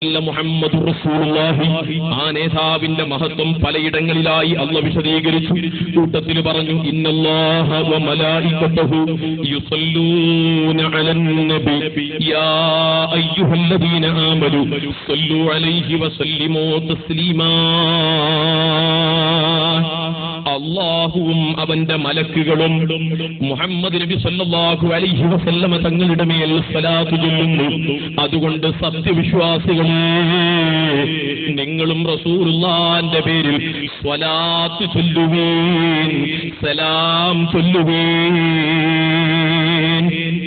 മുഹമ്മദുർ റസൂലുള്ളാഹി. ആ നേതാവിന്റെ മഹത്വം പലയിടങ്ങളിലായി അല്ലാഹു വിശദീകരിച്ചു. കൂട്ടത്തിൽ പറഞ്ഞു, ഇന്നല്ലാഹ വ മലായികതഹു യുസല്ലൂന അലൻ നബി യാ അയ്യുഹല്ലദീന ആമനു സല്ലു അലൈഹി വസല്ലിമു തസ്ലീമാ. അല്ലാഹുവും അവന്റെ മലക്കുകളും മുഹമ്മദ് നബി സല്ലല്ലാഹു അലൈഹി വസല്ലമ തങ്ങളുടെ മേൽ സ്വലാത്ത് ചൊല്ലുന്നു. അതുകൊണ്ട് സത്യവിശ്വാസികളെ, നിങ്ങളും റസൂലുള്ളാഹിന്റെ പേരിൽ സ്വലാത്ത് ചൊല്ലുവീൻ, സലാം ചൊല്ലുവീൻ.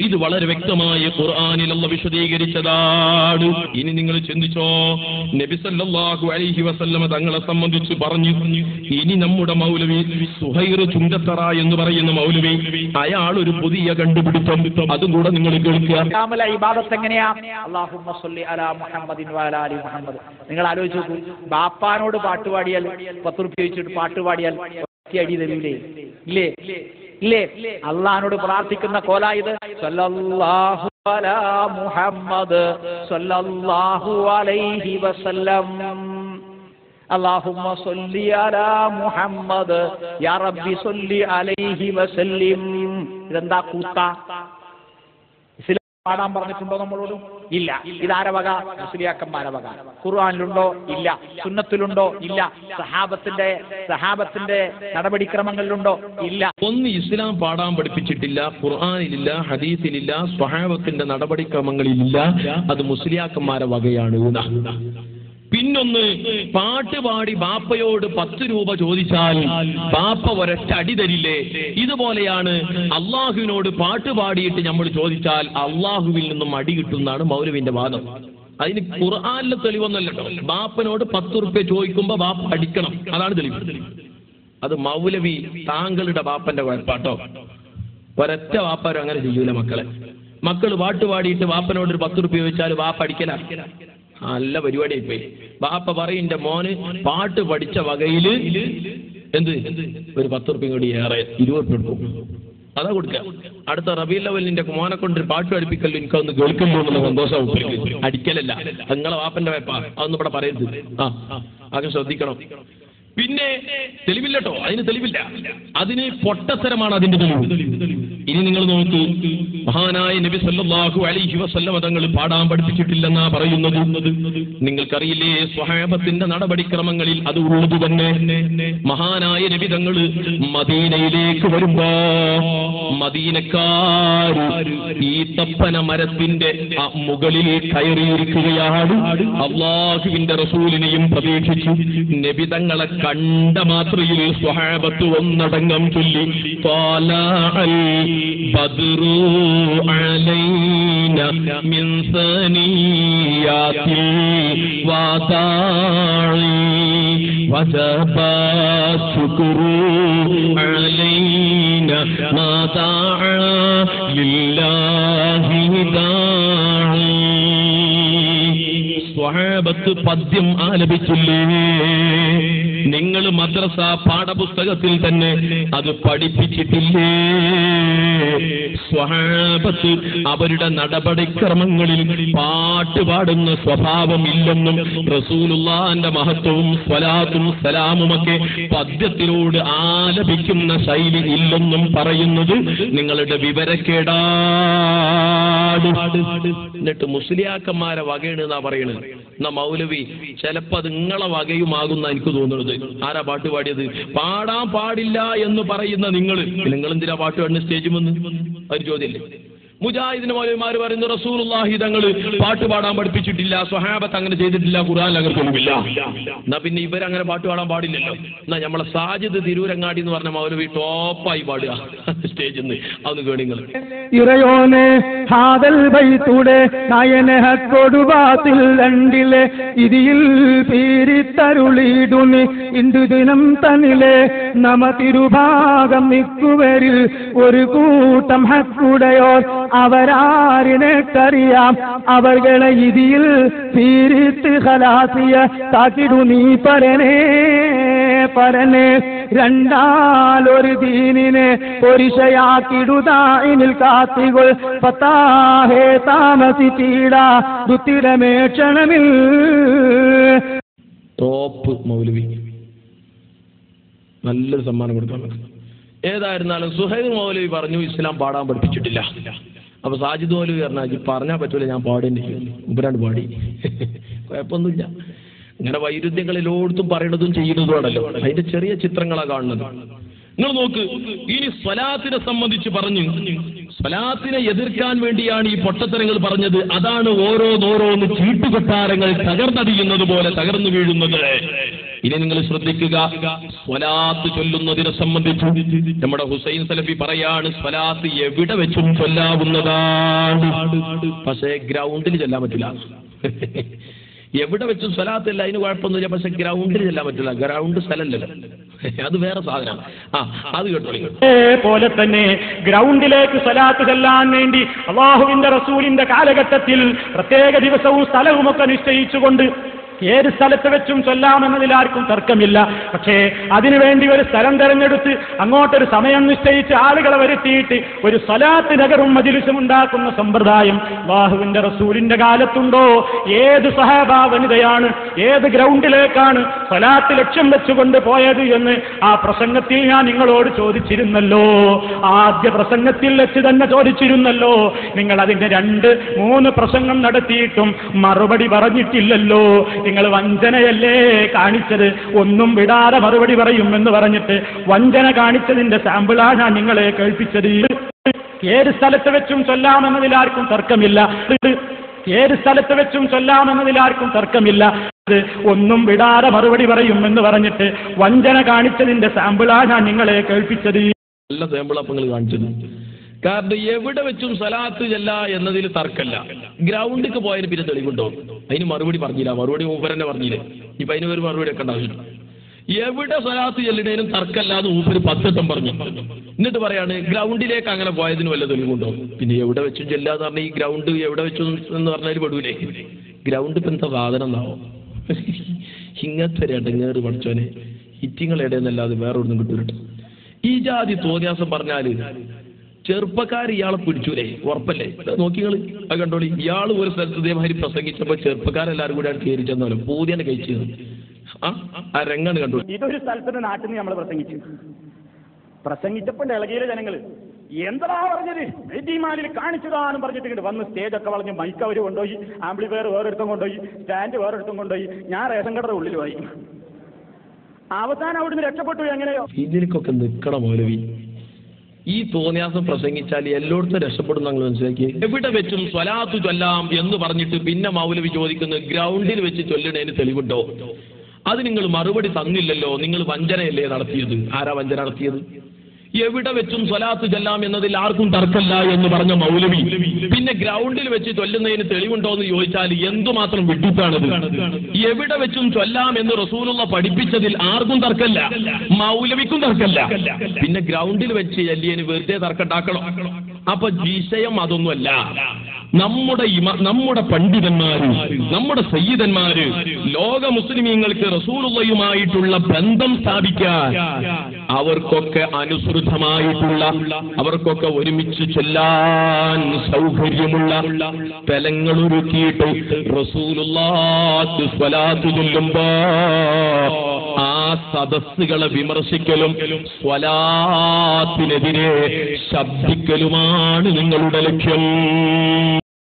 ഇത് വളരെ വ്യക്തമായ ഖുർആനിൽ അല്ലാഹു വിശദീകരിച്ചതാണ്. ഇനി നിങ്ങൾ ചിന്തിച്ചോ, നബി സല്ലല്ലാഹു അലൈഹി വസല്ലമ തങ്ങളെ സംബന്ധിച്ച് പറഞ്ഞു. ഇനി നമ്മുടെ മൗലവി സുഹൈർ ചുങ്കത്തറ എന്ന് പറയുന്ന മൗലവി, അയാൾ ഒരു പുതിയ കണ്ടുപിടുത്തം, അതും കൂടെ നിങ്ങൾ കേൾക്കുക. ഇബാദത്ത് എങ്ങനെയാ? അല്ലാഹുമ്മ സ്വല്ലി അലാ മുഹമ്മദിൻ വഅലാ ആലി മുഹമ്മദ്. നിങ്ങൾ ആലോചിച്ച് നോക്കൂ, ബാപ്പാനോട് പാട്ടുപാടിയാൽ 10 റുപ്യ വെച്ചിട്ട് പാട്ടുപാടിയാൽ അടി തരൂലേ? ഇല്ലേ? ഇല്ലേ? അള്ളാഹിനോട് പ്രാർത്ഥിക്കുന്ന കോലായത് സല്ലല്ലാഹു അലാ മുഹമ്മദ് സല്ലല്ലാഹു അലൈഹി വസല്ലം, അല്ലാഹുമ്മ സ്വല്ലി അലാ മുഹമ്മദ് യാ റബ്ബി സ്വല്ലി അലൈഹി വസല്ലിം. ഇതെന്താ കൂത്ത? ഇസ്ലാം പാടാൻ പറഞ്ഞിട്ടുണ്ടോ നമ്മളോട്? ഇല്ല. ഇതാരെ വക? മുസ്ലിയാക്കന്മാരെ വക. ഖുർആനിലുണ്ടോ? ഇല്ല. സുന്നത്തിലുണ്ടോ? ഇല്ല. സഹാബത്തിന്റെ നടപടിക്രമങ്ങളിലുണ്ടോ? ഇല്ല. ഒന്ന് ഇസ്ലാം പാടാൻ പഠിപ്പിച്ചിട്ടില്ല, ഖുർആനിലില്ല, ഹദീസിലില്ല, സ്വഹാബത്തിന്റെ നടപടിക്രമങ്ങളിലില്ല. അത് മുസ്ലിയാക്കന്മാരെ വകയാണ്. പിന്നൊന്ന്, പാട്ടുപാടി ബാപ്പയോട് 10 രൂപ ചോദിച്ചാൽ ബാപ്പ ഒരൊറ്റ അടി തരില്ലേ? ഇതുപോലെയാണ് അള്ളാഹുവിനോട് പാട്ടുപാടിയിട്ട് നമ്മൾ ചോദിച്ചാൽ അള്ളാഹുവിൽ നിന്നും അടി കിട്ടുന്നതാണ് മൗലവിന്റെ വാദം. അതിന് ഖുർആനിലെ തെളിവൊന്നല്ലോ. ബാപ്പനോട് 10 റുപ്യ ചോദിക്കുമ്പോ ബാപ്പ അടിക്കണം, അതാണ് തെളിവ്. അത് മൗലവി താങ്കളുടെ ബാപ്പന്റെ കുഴപ്പാട്ടോ. ഒരൊറ്റ ബാപ്പാരും അങ്ങനെ ചെയ്യൂല. മക്കള് പാട്ടുപാടിയിട്ട് ബാപ്പനോട് ഒരു 10 റുപ്യ ചോദിച്ചാൽ ബാപ്പ അടിക്കല. നല്ല പരിപാടിയായി പോയി. ബാപ്പ പറയും, എന്റെ മോന് പാട്ട് പഠിച്ച വകയില് ഒരു 10 റുപ്യ കൂടി ഏറെ 20 റുപ്യ കൊടുക്കും, അതാ കൊടുക്കുക. അടുത്ത റബീഉൽ അവ്വലിന്റെ മോനെ കൊണ്ട് പാട്ട് പഠിപ്പിക്കല്ലോ, എനിക്കൊന്ന് കേൾക്കല്ലോ എന്നുള്ള സന്തോഷം. അടിക്കലല്ല, നിങ്ങളെ ബാപ്പന്റെ വേപ്പ, അതൊന്നും ഇവിടെ പറയരുത്. ആകെ ശ്രദ്ധിക്കണം. പിന്നെ തെളിവില്ലട്ടോ, അതിന് തെളിവില്ല. അതിന് പൊട്ടത്തരമാണ് അതിന്റെ തെളിവ്. ഇനി നിങ്ങൾ നോക്കൂ, മഹാനായ നബി സല്ലല്ലാഹു അലൈഹി വസല്ലമ തങ്ങൾ പാടാൻ പഠിപ്പിച്ചിട്ടില്ലെന്നാ പറയുന്നത്. നിങ്ങൾക്കറിയില്ലേ, സ്വഹാബത്തിന്റെ നടപടിക്രമങ്ങളിൽ അത് ഉള്ളത് തന്നെ. മഹാനായ നബി തങ്ങൾ മദീനയിലേക്ക് വരുമ്പോ മദീനക്കാര് ഈ തപ്പന മരത്തിന്റെ മുകളിൽ കയറിയിരിക്കുകയാണ്. അല്ലാഹുവിന്റെ റസൂലിനെയും പ്രതീക്ഷിച്ചു. നബി തങ്ങളെ കണ്ട മാത്രയിൽ സ്വഹാബത്ത് ഒന്നടങ്കം ചൊല്ലി, ത്വാലഅൽ ബദ്റു അലൈനാ മിൻ സനിയാത്തിൽ വദാഇ വജബ ശുക്രു അലൈനാ മാ ദഅ ലില്ലാഹി ദാഇ. സ്വഹാബത്ത് പദ്യം ആലപിച്ചില്ലേ? നിങ്ങൾ മദ്രസ പാഠപുസ്തകത്തിൽ തന്നെ അത് പഠിപ്പിച്ചിട്ടില്ലേ? സ്വഹാബത്ത് അവരുടെ നടപടിക്രമങ്ങളിൽ പാട്ട് പാടുന്ന സ്വഭാവം ഇല്ലെന്നും റസൂലുള്ളാഹിന്റെ മഹത്വവും സ്വലാത്തും സലാമുമൊക്കെ പദ്യത്തിലൂടെ ആലപിക്കുന്ന ശൈലി ഇല്ലെന്നും പറയുന്നത് നിങ്ങളുടെ വിവരക്കേടാണ്. എന്നിട്ട് മുസ്ലിയാക്കന്മാരെ വകയാണ് എന്നാ പറയണത്. എന്നാ മൗലവി ചിലപ്പോ അത് നിങ്ങളെ വകയുമാകുന്ന എനിക്ക് തോന്നുന്നത്. ആരാ പാട്ട് പാടിയത്? പാടാൻ പാടില്ല എന്ന് പറയുന്ന നിങ്ങളെന്തിനാ പാട്ട് പാടുന്ന സ്റ്റേജിൽ വന്ന്? ഒരു ചോദ്യമല്ലേ. മുജാഹിദിന് മൗലവിമാർ പറയുന്നു, റസൂലുള്ളാഹി തങ്ങൾ പാട്ട് പാടാൻ പഠിപ്പിച്ചിട്ടില്ല, സ്വഹാബത്ത് അങ്ങനെ ചെയ്തിട്ടില്ല, ഖുർആനിൽ അങ്ങനെ തെളിവില്ല. എന്നാ പിന്നെ ഇവരങ്ങനെ പാട്ട് പാടാൻ പാടില്ലല്ലോ. എന്നാ നമ്മളെ സാജിദ് തിരൂരങ്ങാടി എന്ന് പറഞ്ഞ മൗലവി ടോപ്പായി പാടുക സ്റ്റേജിൽ നിന്ന്. അതൊന്ന് കേണിങ്ങൾ. ഇറയോനെ ഹാദൽ ബൈത്തുടെ നയന കൊടുവാത്തിൽ രണ്ടിലെ ഇതിൽ പീരിത്തരുളിടുനി ഇന്ദു ദിനം തന്നിലെ നമ തിരുഭാഗം നിക്കുവരിൽ ഒരു കൂട്ടം ഹക്കുടയോർ അവരാരിനക്കറിയാം അവർകളെ ഇതിൽ പീരിത്ത് ഖലാസിയ താക്കിടു നീ പരനേ രണ്ടാലൊരു ദീനിനെ പൊരിശയാക്കിടുതായിനിൽ കാത്തികൾ പത്താഹേ താമസിച്ചീട ദുത്തിരമേക്ഷണമിൽ. ടോപ്പ് മൗലവി, നല്ലൊരു സമ്മാനം കൊടുക്കാൻ പറ്റും. ഏതായിരുന്നാലും സുഹൈൽ മൗലവി പറഞ്ഞു ഇസ്ലാം പാടാൻ പഠിപ്പിച്ചിട്ടില്ല. അപ്പൊ സാജിദ് മൗലവി പറഞ്ഞാൽ പറ്റൂല, ഞാൻ പാടേണ്ടി ഉപരാണ്ട് പാടി. കുഴപ്പമൊന്നുമില്ല. ഇങ്ങനെ വൈരുദ്ധ്യങ്ങൾ എല്ലായിടത്തും പറയണതും ചെയ്യുന്നതുമാണല്ലോ, അതിന്റെ ചെറിയ ചിത്രങ്ങളാണ് കാണുന്നത്. നിങ്ങൾ നോക്ക്, ഇനി സ്വലാത്തിനെ സംബന്ധിച്ച് പറഞ്ഞു, സ്വലാത്തിനെ എതിർക്കാൻ വേണ്ടിയാണ് ഈ പൊട്ടത്തരങ്ങൾ പറഞ്ഞത്. അതാണ് ഓരോന്നോരോന്ന് ചീട്ടുകൊട്ടാരങ്ങൾ തകർന്നടിയുന്നത് പോലെ തകർന്നു വീഴുന്നത്. ഇനി നിങ്ങൾ ശ്രദ്ധിക്കുക, സ്വലാത്ത് ചൊല്ലുന്നതിനെ സംബന്ധിച്ച് നമ്മുടെ ഹുസൈൻ സലഫി പറയാണ്, സ്വലാത്ത് എവിടെ വെച്ചും ചൊല്ലാവുന്നതാണ്, പക്ഷേ ഗ്രൗണ്ടിൽ ചെല്ലാൻ പറ്റില്ല. എവിടെ വെച്ചും സ്വലാത്തില്ല, അതിന് കുഴപ്പമൊന്നുമില്ല, പക്ഷെ ഗ്രൗണ്ടിൽ ചെല്ലാൻ പറ്റില്ല. ഗ്രൗണ്ട് സ്ഥലമല്ലല്ലോ, അത് വേറെ സാധനമാണ്. അത് കേട്ടോളി. പോലെ തന്നെ ഗ്രൗണ്ടിലേക്ക് സ്വലാത്ത് ചെല്ലാൻ വേണ്ടി അല്ലാഹുവിന്റെ റസൂലിന്റെ കാലഘട്ടത്തിൽ പ്രത്യേക ദിവസവും സ്ഥലവുമൊക്കെ നിശ്ചയിച്ചുകൊണ്ട് ഏത് സ്ഥലത്ത് വെച്ചും ചൊല്ലാമെന്നതിൽ ആർക്കും തർക്കമില്ല. പക്ഷേ അതിനുവേണ്ടി ഒരു സ്ഥലം തെരഞ്ഞെടുത്ത് അങ്ങോട്ടൊരു സമയം നിശ്ചയിച്ച് ആളുകളെ വരുത്തിയിട്ട് ഒരു സ്വലാത്ത് നഗറും മജ്‌ലിസും ഉണ്ടാക്കുന്ന സമ്പ്രദായം അല്ലാഹുവിന്റെ റസൂലിന്റെ കാലത്തുണ്ടോ? ഏത് സഹാബ വനിതയാണ് ഏത് ഗ്രൗണ്ടിലേക്കാണ് സ്വലാത്ത് ലക്ഷ്യം വെച്ചുകൊണ്ട് പോയത് എന്ന് ആ പ്രസംഗത്തിൽ ഞാൻ നിങ്ങളോട് ചോദിച്ചിരുന്നല്ലോ. ആദ്യ പ്രസംഗത്തിൽ വെച്ച് തന്നെ ചോദിച്ചിരുന്നല്ലോ. നിങ്ങൾ അതിന്റെ 2-3 പ്രസംഗം നടത്തിയിട്ടും മറുപടി പറഞ്ഞിട്ടില്ലല്ലോ. നിങ്ങൾ വഞ്ചനയല്ലേ കാണിച്ചത്? ഒന്നും വിടാതെ മറുപടി പറയുമെന്ന് പറഞ്ഞിട്ട് വഞ്ചന കാണിച്ചതിന്റെ സാമ്പിളാണ് ഞാൻ നിങ്ങളെ കേൾപ്പിച്ചത്. ഏത് സ്ഥലത്ത് വെച്ചും ചൊല്ലാമെന്നതിൽ ആർക്കും തർക്കമില്ല. ഏത് സ്ഥലത്ത് വെച്ചും ചൊല്ലാമെന്നതിൽ ആർക്കും തർക്കമില്ല. ഒന്നും വിടാതെ മറുപടി പറയുമെന്ന് പറഞ്ഞിട്ട് വഞ്ചന കാണിച്ചതിന്റെ സാമ്പിളാണ് ഞാൻ നിങ്ങളെ കേൾപ്പിച്ചത്. നല്ല സാമ്പിളാ നിങ്ങൾ കാണിച്ചത്. കാരണം എവിടെ വെച്ചും സലാത്ത് ചെല്ല എന്നതിൽ തർക്കമല്ല. ഗ്രൗണ്ടിക്ക് പോയതിന് പിന്നെ തെളിവുണ്ടോ? അതിന് മറുപടി പറഞ്ഞില്ല. മറുപടി മൂപ്പരന്നെ പറഞ്ഞില്ലേ. ഇപ്പൊ അതിന് ഒരു മറുപടി ഒക്കെ ഉണ്ടാവില്ല. എവിടെ സലാത്ത് ചെല്ലിനേനും തർക്കമല്ല എന്ന് മൂപ്പര് 10 വട്ടം പറഞ്ഞു. എന്നിട്ട് പറയാണ് ഗ്രൗണ്ടിലേക്ക് അങ്ങനെ പോയതിന് വല്ല തെളിവുണ്ടോ? പിന്നെ എവിടെ വെച്ചും ചെല്ലാന്ന് പറഞ്ഞാൽ ഈ ഗ്രൗണ്ട് എവിടെ വെച്ചു എന്ന് പറഞ്ഞാൽ പെടൂലേ? ഗ്രൗണ്ട് ഇപ്പൊ എന്താ സാധനം എന്നാവോ? ഇങ്ങനത്തെ ഒരു ഇടങ്ങേറ് പഠിച്ചോനെ ഹിറ്റിങ്ങൾ ഇടയെന്നല്ലാതെ വേറെ ഒന്നും കിട്ടൂലട്ടോ. ഈ ജാതി തോന്നിയാസം പറഞ്ഞാല് ചെറുപ്പക്കാർ ഇയാളെ പിടിച്ചൂലേ? ഉറപ്പല്ലേ? നോക്കിങ്ങള് അത് കണ്ടോളി. ഇയാൾ ഒരു സ്ഥലത്ത് ഇതേമാതിരി പ്രസംഗിച്ചപ്പോ ചെറുപ്പക്കാരെല്ലാരും കൂടെ കയറി ചെന്നാലോ പൂതിയാണ് കഴിച്ചത്. ആ രംഗാണ് കണ്ടു. ഇതൊരു സ്ഥലത്തിന്റെ നാട്ടിൽ നിന്ന് നമ്മൾ പ്രസംഗിച്ചപ്പോൾ ഇളകിയ ജനങ്ങള് എന്താ പറഞ്ഞത്, വെറ്റിമാലിൽ കാണിച്ചതാണെന്ന് പറഞ്ഞിട്ട് വന്ന് സ്റ്റേജൊക്കെ വളഞ്ഞ് മൈക്ക് അവർ കൊണ്ടുപോയി, ആംപ്ലിഫയർ വേറെടുത്തും കൊണ്ടുപോയി, സ്റ്റാൻഡ് വേറെടുത്തും കൊണ്ടുപോയി. ഞാൻ റേഷൻ കടയുടെ ഉള്ളിൽ പോയി. അവസാനം അവിടുന്ന് രക്ഷപ്പെട്ടു. എങ്ങനെയോ ഇതിലേക്കൊക്കെ നിൽക്കണം മൗലവി. ഈ തോന്നിയാസം പ്രസംഗിച്ചാൽ എല്ലായിടത്തും രക്ഷപ്പെടും നിങ്ങൾ മനസ്സിലാക്കി. എവിടെ വെച്ചും സ്വലാത്ത് ചൊല്ലാം എന്ന് പറഞ്ഞിട്ട് പിന്നെ മൗലവി ചോദിക്കുന്നത് ഗ്രൗണ്ടിൽ വെച്ച് ചൊല്ലണേന് തെളിവുണ്ടോ? അത് നിങ്ങൾ മറുപടി തന്നില്ലല്ലോ. നിങ്ങൾ വഞ്ചനയല്ലേ നടത്തിയത്? ആരാ വഞ്ചന നടത്തിയത്? എവിടെ വെച്ചും സ്വലാത്ത് ചൊല്ലാം എന്നതിൽ ആർക്കും തർക്കമല്ല എന്ന് പറഞ്ഞ മൗലവി പിന്നെ ഗ്രൗണ്ടിൽ വെച്ച് ചൊല്ലുന്നതിന് തെളിവുണ്ടോ എന്ന് ചോദിച്ചാൽ എന്തുമാത്രം വിഡിത്താണത്? എവിടെ വെച്ചും ചൊല്ലാം എന്ന് റസൂലുള്ള പഠിപ്പിച്ചതിൽ ആർക്കും തർക്കമല്ല, മൗലവിക്കും തർക്കമല്ല. പിന്നെ ഗ്രൗണ്ടിൽ വെച്ച് ചൊല്ലിയതിന് വെറുതെ തർക്കമുണ്ടാക്കണം. അപ്പൊ വിഷയം അതൊന്നുമല്ല. നമ്മുടെ പണ്ഡിതന്മാര്, നമ്മുടെ സയ്യിദന്മാര് ലോക മുസ്ലിമീങ്ങൾക്ക് റസൂലുള്ളയുമായിട്ടുള്ള ബന്ധം സ്ഥാപിക്കാൻ അവർക്കൊക്കെ അനുസൃതമായിട്ടുള്ള, അവർക്കൊക്കെ ഒരുമിച്ച് ചൊല്ലാൻ സൗകര്യമുള്ള സ്ഥലങ്ങൾ ഒരുക്കിയിട്ട് റസൂലുള്ളാഹി സ്വലാത്ത് ചൊല്ലുമ്പോ ആ സദസ്സുകളെ വിമർശിക്കലും സ്വലാത്തിനെതിരെ ശബ്ദിക്കലുമാണ് നിങ്ങളുടെ ലക്ഷ്യം.